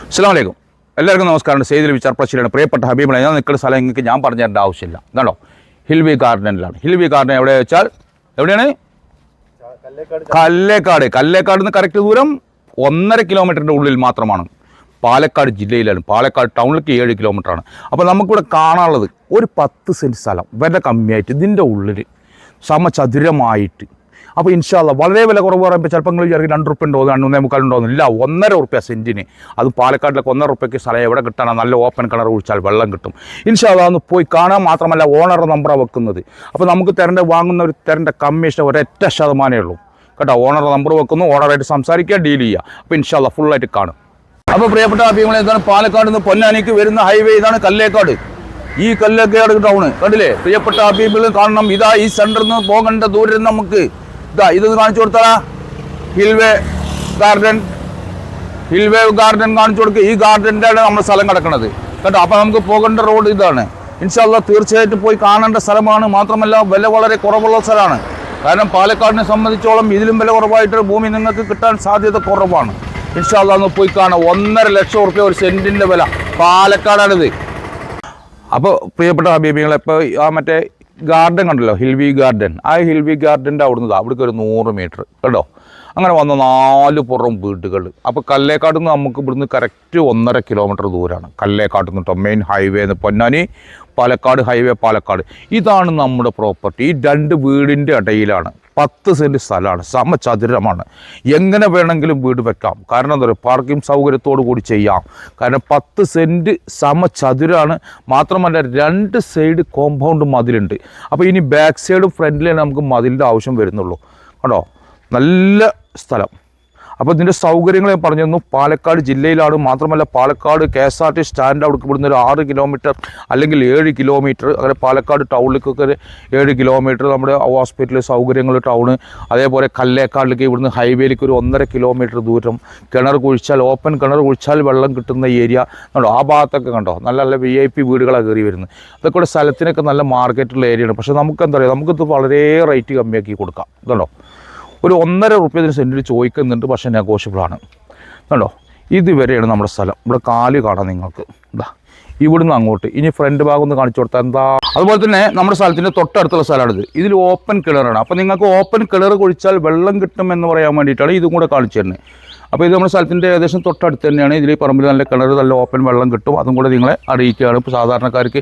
അസ്സലാമു അലൈക്കും. എല്ലാവർക്കും നമസ്കാരം. സെയ്ദിൽ വിചാർപ്രശ്ശേരിയാണ്. പ്രിയപ്പെട്ട ഹബീബിനെ, ഞാൻ നിൽക്കുന്ന സ്ഥലം നിങ്ങൾക്ക് ഞാൻ പറഞ്ഞു തരേണ്ട ആവശ്യമില്ല. ഇതാണോ ഹിൽവി ഗാർഡനിലാണ്. ഹിൽവി ഗാർഡൻ എവിടെ വെച്ചാൽ എവിടെയാണ്? കല്ലേക്കാട് നിന്ന് കറക്റ്റ് ദൂരം 1.5 കിലോമീറ്ററിൻ്റെ ഉള്ളിൽ മാത്രമാണ്. പാലക്കാട് ജില്ലയിലാണ്. പാലക്കാട് ടൗണിലേക്ക് 7 കിലോമീറ്ററാണ്. അപ്പോൾ നമുക്കിവിടെ കാണാനുള്ളത് ഒരു 10 സെൻറ്റ് സ്ഥലം, വില കമ്മിയായിട്ട്, ഇതിൻ്റെ ഉള്ളിൽ സമചതുരമായിട്ട്. അപ്പോൾ ഇൻഷാല്ല വളരെ വില കുറവ് പറയുമ്പോൾ ചിലപ്പോൾ നിങ്ങൾ വിചാരിക്കും 2 റുപ്യ ഉണ്ടോ, 2.25 ഉണ്ടോന്ന്. ഇല്ല, 1.5 റുപ്യ സെൻറ്റിന്. അത് പാലക്കാട്ടിലേക്ക് 1.5 റുപ്യക്ക് സ്ഥലം എവിടെ കിട്ടാനാണ്? നല്ല ഓപ്പൺ കിണർ കുഴിച്ചാൽ വെള്ളം കിട്ടും. ഇൻഷാല്ല ഒന്ന് പോയി കാണാൻ മാത്രമല്ല ഓണറുടെ നമ്പറാണ് വെക്കുന്നത്. അപ്പോൾ നമുക്ക് വാങ്ങുന്ന ഒരു തരേണ്ട കമ്മീഷൻ 1% ഉള്ളൂ കേട്ടോ. ഓണറുടെ നമ്പർ വെക്കുന്നു, ഓണറായിട്ട് സംസാരിക്കുക, ഡീൽ ചെയ്യുക. അപ്പോൾ ഇൻഷാല്ല ഫുള്ളായിട്ട് കാണും. അപ്പോൾ പ്രിയപ്പെട്ട അഭിപ്രായം, ഇതാണ് പാലക്കാട് നിന്ന് പൊന്നാനിക്ക് വരുന്ന ഹൈവേ. ഇതാണ് കല്ലേക്കാട്. ഈ കല്ലേക്കാട് ടൗണ് കണ്ടില്ലേ? പ്രിയപ്പെട്ട അഭിപ്രായം കാണണം. ഇതാ ഈ സെൻറ്ററിൽ നിന്ന് പോകേണ്ട ദൂരം നമുക്ക് ഇതൊന്ന് കാണിച്ചു കൊടുത്താ. ഹിൽവേ ഗാർഡൻ കാണിച്ചു കൊടുക്കുക. ഈ ഗാർഡൻ്റെ നമ്മൾ സ്ഥലം കിടക്കുന്നത് കേട്ടോ. അപ്പോൾ നമുക്ക് പോകേണ്ട റോഡ് ഇതാണ്. ഇൻഷാല്ലാ തീർച്ചയായിട്ടും പോയി കാണേണ്ട സ്ഥലമാണ്. മാത്രമല്ല വില വളരെ കുറവുള്ള സ്ഥലമാണ്. കാരണം പാലക്കാടിനെ സംബന്ധിച്ചോളം ഇതിലും വില കുറവായിട്ട് ഭൂമി നിങ്ങൾക്ക് കിട്ടാൻ സാധ്യത കുറവാണ്. ഇൻഷാല്ലാ ഒന്ന് പോയി കാണാം. 1.5 ലക്ഷം റുപ്യ ഒരു സെൻറ്റിൻ്റെ വില. പാലക്കാടാണിത്. അപ്പോൾ പ്രിയപ്പെട്ട ഹബീബികളെ, ഇപ്പോൾ ആ മറ്റേ ഗാർഡൻ കണ്ടല്ലോ, ഹിൽവി ഗാർഡൻ. ആ ഹിൽവി ഗാർഡൻ്റെ അവിടുന്ന് അവിടേക്ക് ഒരു 100 മീറ്റർ കേട്ടോ. അങ്ങനെ വന്ന 4 പുറം വീടുകൾ. അപ്പോൾ കല്ലേക്കാട് നിന്ന് നമുക്ക് ഇവിടുന്ന് കറക്റ്റ് 1.5 കിലോമീറ്റർ ദൂരമാണ്. കല്ലേക്കാട് നിന്ന് main highway Ponnani Palakkad highway Palakkad. ഇതാണ് നമ്മുടെ പ്രോപ്പർട്ടി. ഈ 2 വീടിൻ്റെ ഇടയിലാണ്. 10 സെൻറ്റ് സ്ഥലമാണ്. സമചതുരമാണ്. എങ്ങനെ വേണമെങ്കിലും വീട് വെക്കാം. കാരണം എന്താ പറയുക, പാർക്കിംഗ് സൗകര്യത്തോടു കൂടി ചെയ്യാം. കാരണം 10 സെൻറ്റ് സമചതുരമാണ്. മാത്രമല്ല 2 സൈഡ് കോമ്പൗണ്ട് മതിലുണ്ട്. അപ്പോൾ ഇനി ബാക്ക് സൈഡും ഫ്രണ്ടിലാണ് നമുക്ക് മതിലിൻ്റെ ആവശ്യം വരുന്നുള്ളൂ കേട്ടോ. നല്ല സ്ഥലം. അപ്പോൾ ഇതിൻ്റെ സൗകര്യങ്ങൾ ഞാൻ പറഞ്ഞു തന്നു. പാലക്കാട് ജില്ലയിലാണ്. മാത്രമല്ല പാലക്കാട് KSRT സ്റ്റാൻഡ് അവിടേക്ക് ഇവിടുന്ന് ഒരു 6 കിലോമീറ്റർ അല്ലെങ്കിൽ 7 കിലോമീറ്റർ. അങ്ങനെ പാലക്കാട് ടൗണിലേക്കൊക്കെ ഒരു 7 കിലോമീറ്റർ. നമ്മുടെ ഹോസ്പിറ്റൽ സൗകര്യങ്ങൾ, ടൗണ്. അതേപോലെ കല്ലേക്കാടിലേക്ക് ഇവിടുന്ന് ഹൈവേയിലേക്ക് ഒരു 1.5 കിലോമീറ്റർ ദൂരം. കിണർ കുഴിച്ചാൽ, ഓപ്പൺ കിണർ കുഴിച്ചാൽ വെള്ളം കിട്ടുന്ന ഏരിയ കണ്ടോ. ആ ഭാഗത്തൊക്കെ കണ്ടോ നല്ല നല്ല VIP വീടുകളാണ് കയറി വരുന്നത്. അതൊക്കെ ഇവിടെ സ്ഥലത്തിനൊക്കെ നല്ല മാർക്കറ്റുള്ള ഏരിയയാണ്. പക്ഷേ നമുക്ക് എന്താ പറയുക, നമുക്കിത് വളരെ റേറ്റ് കമ്മിയാക്കി കൊടുക്കാം. ഇതുണ്ടോ ഒരു 1.5 റുപ്യ സെൻറ്റിൽ ചോദിക്കുന്നുണ്ട്. പക്ഷേ നെഗോഷ്യബിളാണ് കണ്ടോ. ഇതുവരെയാണ് നമ്മുടെ സ്ഥലം. ഇവിടെ കാല് കാണാം നിങ്ങൾക്ക്. എന്താ ഇവിടുന്ന് അങ്ങോട്ട്. ഇനി ഫ്രണ്ട് ഭാഗം ഒന്ന് കാണിച്ചു കൊടുത്താൽ എന്താ. അതുപോലെ തന്നെ നമ്മുടെ സ്ഥലത്തിൻ്റെ തൊട്ടടുത്തുള്ള സ്ഥലമാണിത്. ഇതിൽ ഓപ്പൺ കിണറാണ്. അപ്പോൾ നിങ്ങൾക്ക് ഓപ്പൺ കിണർ കുഴിച്ചാൽ വെള്ളം കിട്ടും എന്ന് പറയാൻ വേണ്ടിയിട്ടാണ് ഇതും കൂടെ കാണിച്ചു തരുന്നത്. അപ്പോൾ ഇത് നമ്മുടെ സ്ഥലത്തിൻ്റെ ഏകദേശം തൊട്ടടുത്ത് തന്നെയാണ്. ഇതിൽ പറമ്പിൽ നല്ല കിണർ, നല്ല ഓപ്പൺ വെള്ളം കിട്ടും. അതും കൂടെ നിങ്ങളെ അറിയിക്കുകയാണ്. ഇപ്പോൾ സാധാരണക്കാർക്ക്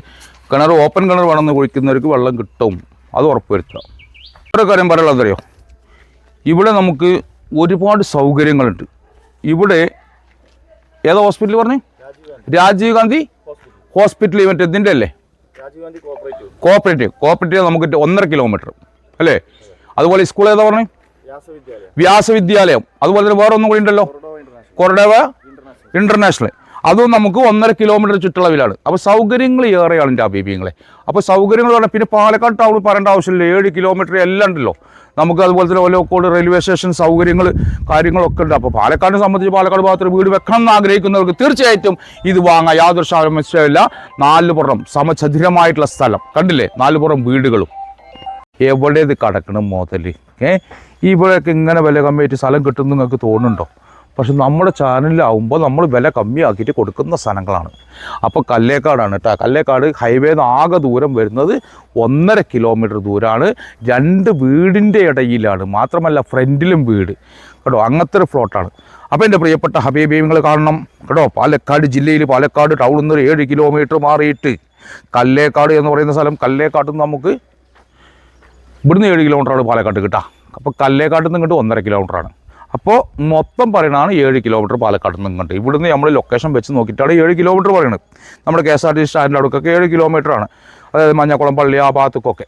കിണർ, ഓപ്പൺ കിണർ വേണമെന്ന് കുഴിക്കുന്നവർക്ക് വെള്ളം കിട്ടും. അത് ഉറപ്പുവരുത്തുക. ഒരു കാര്യം പറയാനുള്ളത് അറിയോ, ഇവിടെ നമുക്ക് ഒരുപാട് സൗകര്യങ്ങളുണ്ട്. ഇവിടെ ഏതാ ഹോസ്പിറ്റൽ പറഞ്ഞേ? രാജീവ് ഗാന്ധി ഹോസ്പിറ്റൽ. ഇതിൻ്റെ അല്ലേ? കോപ്പറേറ്റീവ് നമുക്ക് 1.5 കിലോമീറ്റർ അല്ലേ. അതുപോലെ സ്കൂൾ ഏതാ പറഞ്ഞേ? വ്യാസവിദ്യാലയം. അതുപോലെ തന്നെ വേറെ ഒന്നും കൂടി ഉണ്ടല്ലോ, കൊറഡോവ ഇന്റർനാഷണൽ. അതും നമുക്ക് 1.5 കിലോമീറ്റർ ചുറ്റളവിലാണ്. അപ്പോൾ സൗകര്യങ്ങൾ ഏറെയാണ് എൻ്റെ അഭിപ്രായങ്ങളെ. അപ്പോൾ സൗകര്യങ്ങൾ പറഞ്ഞാൽ പിന്നെ പാലക്കാട് ടൗൺ പറയേണ്ട ആവശ്യമില്ല. 7 കിലോമീറ്റർ എല്ലാം ഉണ്ടല്ലോ നമുക്ക്. അതുപോലെ തന്നെ ഒലോക്കോട് റെയിൽവേ സ്റ്റേഷൻ സൗകര്യങ്ങൾ, കാര്യങ്ങളൊക്കെ ഉണ്ട്. അപ്പോൾ പാലക്കാടിനെ സംബന്ധിച്ച് പാലക്കാട് ഭാഗത്തൊരു വീട് വെക്കണം എന്ന് ആഗ്രഹിക്കുന്നവർക്ക് തീർച്ചയായിട്ടും ഇത് വാങ്ങാം. യാതൊരു സമസ്യയില്ല. 4 പുറം സമചതുരമായിട്ടുള്ള സ്ഥലം കണ്ടില്ലേ, 4 പുറം വീടുകളും. എവിടെ ഇത് കിടക്കണം മുതൽ ഇവിടെയൊക്കെ ഇങ്ങനെ വില കമ്മിയായിട്ട് സ്ഥലം കിട്ടുമെന്ന് നിങ്ങൾക്ക് തോന്നുന്നുണ്ടോ? പക്ഷെ നമ്മുടെ ചാനലിലാവുമ്പോൾ നമ്മൾ വില കമ്മിയാക്കിയിട്ട് കൊടുക്കുന്ന സ്ഥലങ്ങളാണ്. അപ്പോൾ കല്ലേക്കാടാണ് കേട്ടോ. കല്ലേക്കാട് ഹൈവേന്ന് ആകെ ദൂരം വരുന്നത് 1.5 കിലോമീറ്റർ ദൂരമാണ്. 2 വീടിൻ്റെ ഇടയിലാണ്. മാത്രമല്ല ഫ്രണ്ടിലും വീട് കേട്ടോ. അങ്ങനത്തെ ഒരു ഫ്ലോട്ടാണ്. അപ്പോൾ എൻ്റെ പ്രിയപ്പെട്ട ഹബീബി നിങ്ങൾ കാണണം കേട്ടോ. പാലക്കാട് ജില്ലയിൽ പാലക്കാട് ടൗണിൽ നിന്ന് 7 കിലോമീറ്റർ മാറിയിട്ട് കല്ലേക്കാട് എന്ന് പറയുന്ന സ്ഥലം. കല്ലേക്കാട്ടിൽ നിന്ന് നമുക്ക് ഇവിടുന്ന് 7 കിലോമീറ്ററാണ് പാലക്കാട് കിട്ടുക. അപ്പോൾ കല്ലേക്കാട്ടിൽ നിന്ന് ഇങ്ങോട്ട് 1.5 കിലോമീറ്ററാണ്. അപ്പോൾ മൊത്തം പറയുന്നതാണ് 7 കിലോമീറ്റർ പാലക്കാട് നിന്ന് ഇങ്ങോട്ട്. ഇവിടുന്ന് നമ്മൾ ലൊക്കേഷൻ വെച്ച് നോക്കിയിട്ടാണ് 7 കിലോമീറ്റർ പറയുന്നത്. നമ്മുടെ KSRT സ്റ്റാൻഡിൻ്റെ അടുക്കൊക്കെ 7 കിലോമീറ്ററാണ്. അതായത് മഞ്ഞക്കുളം പള്ളി ആ ഭാഗത്തൊക്കെ.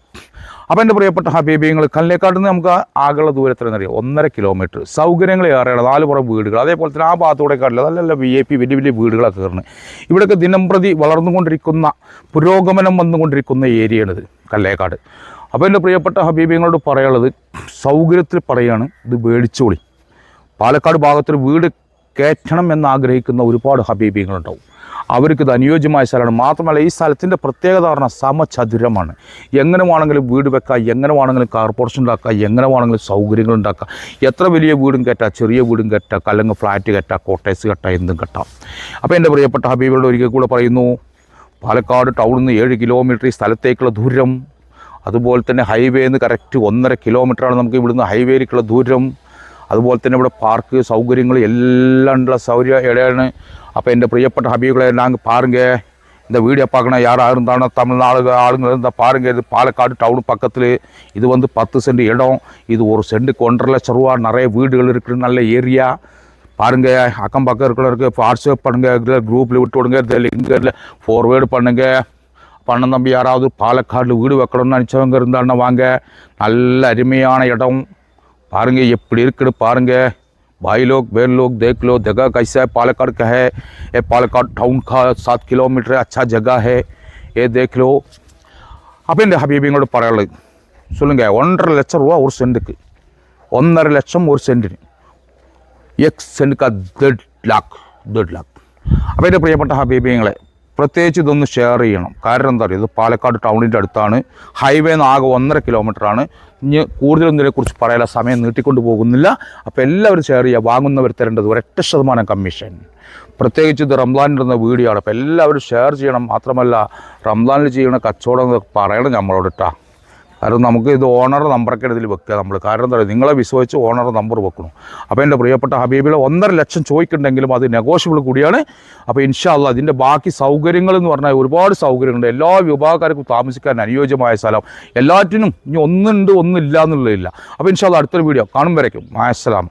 അപ്പോൾ എൻ്റെ പ്രിയപ്പെട്ട ഹബീബിങ്ങൾ, കല്ലേക്കാട് നിന്ന് നമുക്ക് ആകെയുള്ള ദൂരത്തിലെന്ന് അറിയാം 1.5 കിലോമീറ്റർ. സൗകര്യങ്ങൾ ഏറെയാണ്. 4 പുറം വീടുകൾ. അതേപോലെ തന്നെ ആ ഭാഗത്തൂടെ കാട്ടില്ല നല്ല നല്ല VIP വലിയ വീടുകളൊക്കെ കയറുന്നത്. ഇവിടെയൊക്കെ ദിനംപ്രതി വളർന്നുകൊണ്ടിരിക്കുന്ന, പുരോഗമനം വന്നുകൊണ്ടിരിക്കുന്ന ഏരിയയാണിത് കല്ലേക്കാട്. അപ്പോൾ എൻ്റെ പ്രിയപ്പെട്ട ഹബീബിങ്ങളോട് പറയാനുള്ളത്, സൗകര്യത്തിൽ പറയുകയാണ്, ഇത് മേടിച്ചോളി. പാലക്കാട് ഭാഗത്തൊരു വീട് കയറ്റണം എന്നാഗ്രഹിക്കുന്ന ഒരുപാട് ഹബീബിങ്ങളുണ്ടാവും. അവർക്ക് ഇത് അനുയോജ്യമായ സ്ഥലമാണ്. മാത്രമല്ല ഈ സ്ഥലത്തിൻ്റെ പ്രത്യേകത പറഞ്ഞാൽ സമചതുരമാണ്. എങ്ങനെ വേണമെങ്കിലും വീട് വെക്കാം, എങ്ങനെ വേണമെങ്കിലും കോർപ്പറേഷൻ ഉണ്ടാക്കാം, എങ്ങനെ വേണമെങ്കിലും സൗകര്യങ്ങൾ ഉണ്ടാക്കാം. എത്ര വലിയ വീടും കെട്ടാം, ചെറിയ വീടും കെട്ടാം, അല്ലെങ്കിൽ ഫ്ലാറ്റ് കെട്ടാം, കോട്ടേഴ്സ് കെട്ടാം, എന്തും കെട്ടാം. അപ്പോൾ എൻ്റെ പ്രിയപ്പെട്ട ഹബീബിനോട് ഒരിക്കൽ കൂടെ പറയുന്നു, പാലക്കാട് ടൗണിൽ നിന്ന് 7 കിലോമീറ്റർ ഈ സ്ഥലത്തേക്കുള്ള ദൂരം. അതുപോലെ തന്നെ ഹൈവേന്ന് കറക്റ്റ് 1.5 കിലോമീറ്ററാണ് നമുക്ക് ഇവിടുന്ന് ഹൈവേയിലേക്കുള്ള ദൂരം. അതുപോലെ തന്നെ ഇവിടെ പാർക്ക് സൗകര്യങ്ങൾ എല്ലാം ഉള്ള ഇടയാണ്. അപ്പോൾ എൻ്റെ പ്രിയപ്പെട്ട ഹബീബുകളെ நாங்கள் பாருங்க, இந்த வீடியோ பார்க்கணும் யாராக இருந்தாலும் தமிழ்நாடு ஆளுங்க இருந்தால் பாருங்கள். இது பாலக்காடு டவுன் பக்கத்தில். இது வந்து 10 சென்ட் இடம். இது ஒரு சென்ட்டுக்கு 1.5 லட்சம் ரூபா. நிறைய வீடுகள் இருக்குது, நல்ல ஏரியா. பாருங்கள், அக்கம் பக்கம் இருக்கிறவருக்கு வாட்ஸ்அப் பண்ணுங்கள், இதில் குரூப்பில் விட்டு விடுங்க, இதில் லிங்கில் ஃபார்வேர்டு பண்ணுங்கள். பண்ண தம்பி யாராவது பாலக்காடில் வீடு வைக்கணும்னு நினச்சவங்க இருந்தாங்கன்னா வாங்க. நல்ல அருமையான இடம் பாருங்கள், எப்படி இருக்குன்னு பாருங்கள். भाई लोग बहन लोग देख लो जगह कैसा है, पालक्काड़ का है ये, पालक्काड़ टाउन का 7 किलोमीटर अच्छा जगह है, ये देख लो. അപ്പോൾ എൻ്റെ ഹബീബിങ്ങളോട് പറയാനുള്ളത് சொல்லுங்க, 1.5 ലക്ഷം രൂപ ഒരു സെൻറ്റുക്ക്, 1.5 ലക്ഷം ഒരു സെൻറ്റിന്, 1 സെൻറ്റ് का 1.5 लाख. അപ്പോൾ എൻ്റെ പ്രിയപ്പെട്ട ഹബീബിങ്ങളെ പ്രത്യേകിച്ച് ഇതൊന്ന് ഷെയർ ചെയ്യണം. കാരണം എന്താ പറയുക, ഇത് പാലക്കാട് ടൗണിൻ്റെ അടുത്താണ്. ഹൈവേന്ന് ആകെ 1.5 കിലോമീറ്ററാണ്. ഇനി കൂടുതലൊന്നും ഇതിനെക്കുറിച്ച് പറയാനുള്ള സമയം നീട്ടിക്കൊണ്ട് പോകുന്നില്ല. അപ്പോൾ എല്ലാവരും ഷെയർ ചെയ്യുക. വാങ്ങുന്നവർ തരേണ്ടത് 1% കമ്മീഷൻ. പ്രത്യേകിച്ച് ഇത് റംസാനിടുന്ന വീഡിയോ ആണ്. അപ്പോൾ എല്ലാവരും ഷെയർ ചെയ്യണം. മാത്രമല്ല റംസാനിൽ ചെയ്യുന്ന കച്ചവടം എന്നൊക്കെ പറയണം നമ്മളോട് കേട്ടോ. കാരണം നമുക്ക് ഇത് ഓണർ നമ്പറൊക്കെ ഇതിൽ വെക്കുക നമ്മൾ. കാരണം എന്താ പറയുക, നിങ്ങളെ വിശ്വസിച്ച് ഓണർ നമ്പർ വെക്കണം. അപ്പോൾ എൻ്റെ പ്രിയപ്പെട്ട ഹബീബിലെ 1.5 ലക്ഷം ചോദിക്കുന്നുണ്ടെങ്കിലും അത് നെഗോഷ്യബിൾ കൂടിയാണ്. അപ്പോൾ ഇൻഷാ അല്ലാഹ് അതിൻ്റെ ബാക്കി സൗകര്യങ്ങൾ എന്ന് പറഞ്ഞാൽ ഒരുപാട് സൗകര്യങ്ങളുണ്ട്. എല്ലാ വിഭാഗക്കാർക്കും താമസിക്കാൻ അനുയോജ്യമായ സ്ഥലം. എല്ലാറ്റിനും ഇനി ഒന്നുണ്ട് ഒന്നില്ല എന്നുള്ളതില്ല. അപ്പോൾ ഇൻഷാ അല്ലാഹ് അടുത്തൊരു വീഡിയോ കാണും വരയ്ക്കും. മായസ്സലാം.